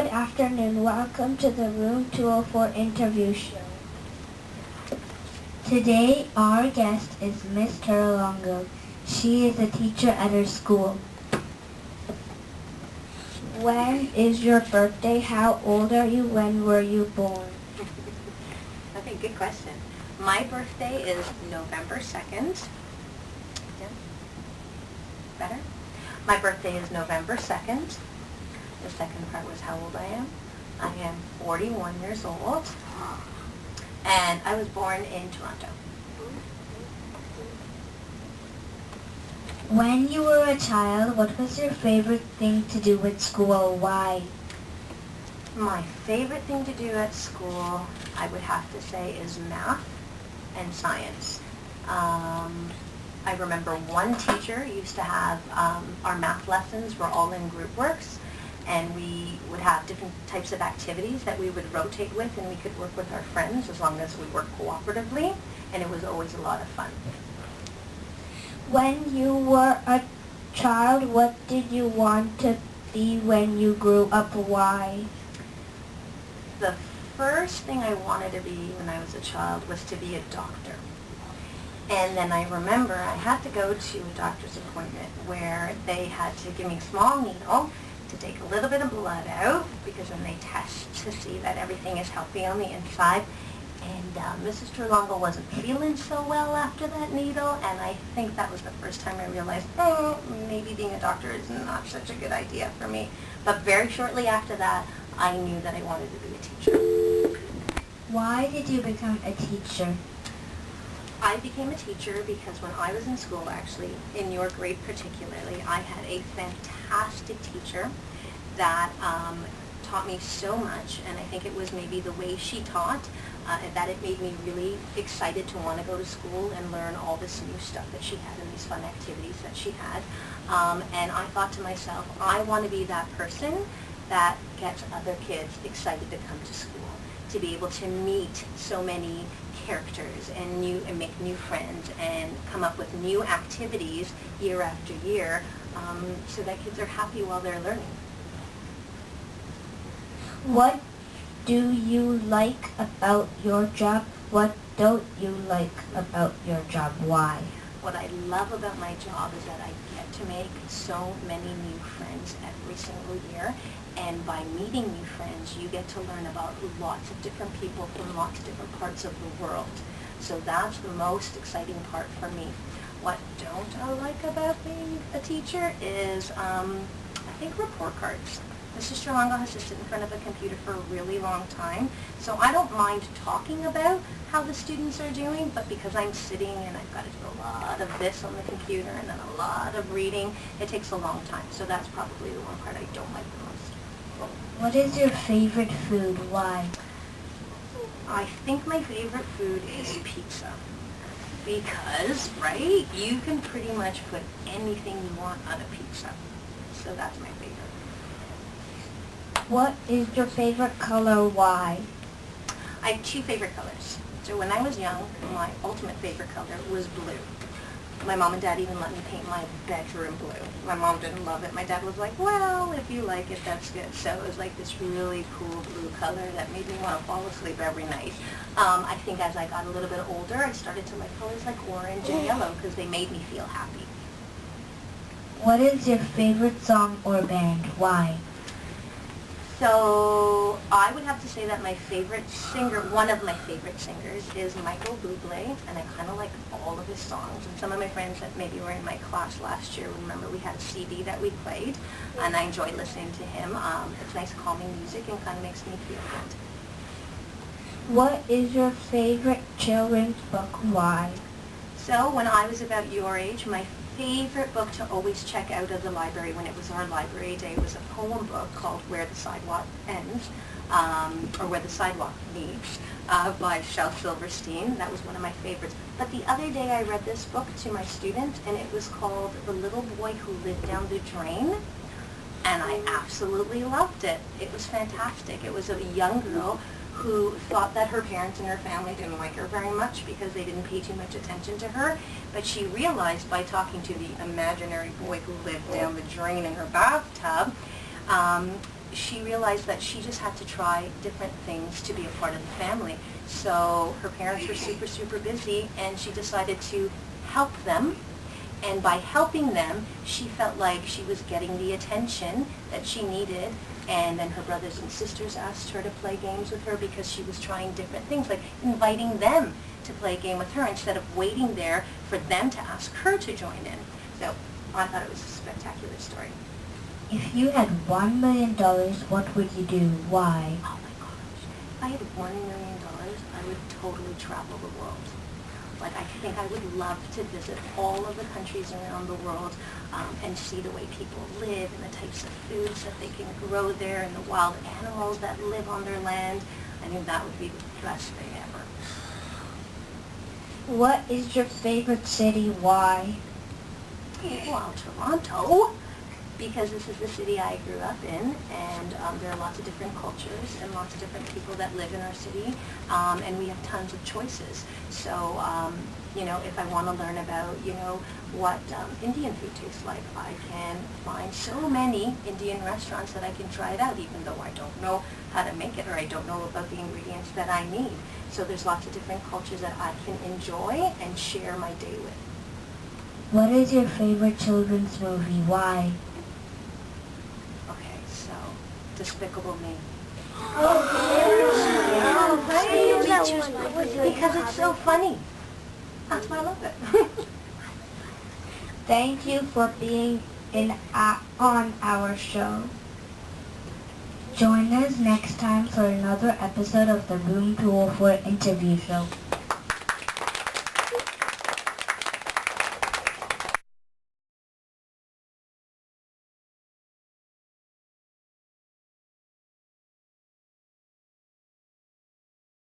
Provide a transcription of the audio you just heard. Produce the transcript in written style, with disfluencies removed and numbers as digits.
Good afternoon. Welcome to the Room 204 interview show. Today, our guest is Miss Terlongo. She is a teacher at her school. When is your birthday? How old are you? When were you born? Okay, good question. My birthday is November 2nd. Yeah. Better? My birthday is November 2nd. The second part was how old I am. I am 41 years old. And I was born in Toronto. When you were a child, what was your favorite thing to do at school? Why? My favorite thing to do at school, I would have to say, is math and science. I remember one teacher used to have our math lessons were all in group works, and we would have different types of activities that we would rotate with, and we could work with our friends as long as we worked cooperatively, and it was always a lot of fun. When you were a child, what did you want to be when you grew up? Why? The first thing I wanted to be when I was a child was to be a doctor. And then I remember I had to go to a doctor's appointment where they had to give me a small needle to take a little bit of blood out, because then they test to see that everything is healthy on the inside. And Mrs. Terlongo wasn't feeling so well after that needle, and I think that was the first time I realized, maybe being a doctor is not such a good idea for me. But very shortly after that, I knew that I wanted to be a teacher. Why did you become a teacher? I became a teacher because when I was in school, actually, in your grade particularly, I had a fantastic teacher that taught me so much, and I think it was maybe the way she taught that it made me really excited to want to go to school and learn all this new stuff that she had and these fun activities that she had. And I thought to myself, I want to be that person that gets other kids excited to come to school, to be able to meet so many characters and make new friends and come up with new activities year after year, so that kids are happy while they're learning. What do you like about your job? What don't you like about your job? Why? What I love about my job is that I get to make so many new friends every single year, and by meeting new friends, you get to learn about lots of different people from lots of different parts of the world. So that's the most exciting part for me. What don't I like about being a teacher is, I think, report cards. Mrs. Terlongo has to sit in front of a computer for a really long time, so I don't mind talking about how the students are doing, but because I'm sitting and I've got to do a lot of this on the computer and then a lot of reading, it takes a long time. So that's probably the one part I don't like the most. What is your favorite food? Why? I think my favorite food is pizza. Because, right, you can pretty much put anything you want on a pizza. So that's my favorite. What is your favorite color? Why? I have two favorite colors. So when I was young, my ultimate favorite color was blue. My mom and dad even let me paint my bedroom blue. My mom didn't love it. My dad was like, well, if you like it, that's good. So it was like this really cool blue color that made me want to fall asleep every night. I think as I got a little bit older, I started to like colors like orange and yellow because they made me feel happy. What is your favorite song or band? Why? So I would have to say that my favorite singer, one of my favorite singers, is Michael Bublé, and I kind of like all of his songs. And some of my friends that maybe were in my class last year would remember we had a CD that we played, and I enjoy listening to him. It's nice calming music and kind of makes me feel good. What is your favorite children's book? Why? So when I was about your age, my favorite book to always check out of the library when it was our library day was a poem book called Where the Sidewalk Ends, or Where the Sidewalk Meets, by Shel Silverstein. That was one of my favorites. But the other day I read this book to my student, and it was called The Little Boy Who Lived Down the Drain, and I absolutely loved it. It was fantastic. It was a young girl who thought that her parents and her family didn't like her very much because they didn't pay too much attention to her. But she realized by talking to the imaginary boy who lived down the drain in her bathtub she realized that she just had to try different things to be a part of the family. So her parents were super, super busy, and she decided to help them. And by helping them, she felt like she was getting the attention that she needed. And then her brothers and sisters asked her to play games with her because she was trying different things, like inviting them to play a game with her instead of waiting there for them to ask her to join in. So I thought it was a spectacular story. If you had $1 million, what would you do? Why? Oh my gosh. If I had $1 million, I would totally travel the world. Like, I think I would love to visit all of the countries around the world and see the way people live and the types of foods that they can grow there and the wild animals that live on their land. I think that would be the best thing ever. What is your favorite city? Why? Well, Toronto, because this is the city I grew up in, and there are lots of different cultures and lots of different people that live in our city, and we have tons of choices. So, you know, if I want to learn about, you know, what Indian food tastes like, I can find so many Indian restaurants that I can try it out, even though I don't know how to make it or I don't know about the ingredients that I need. So there's lots of different cultures that I can enjoy and share my day with. What is your favorite children's movie? Why? Okay, so Despicable Me. Because it's so funny. That's why I love it. Thank you for being on our show. Join us next time for another episode of the Room 204 interview show.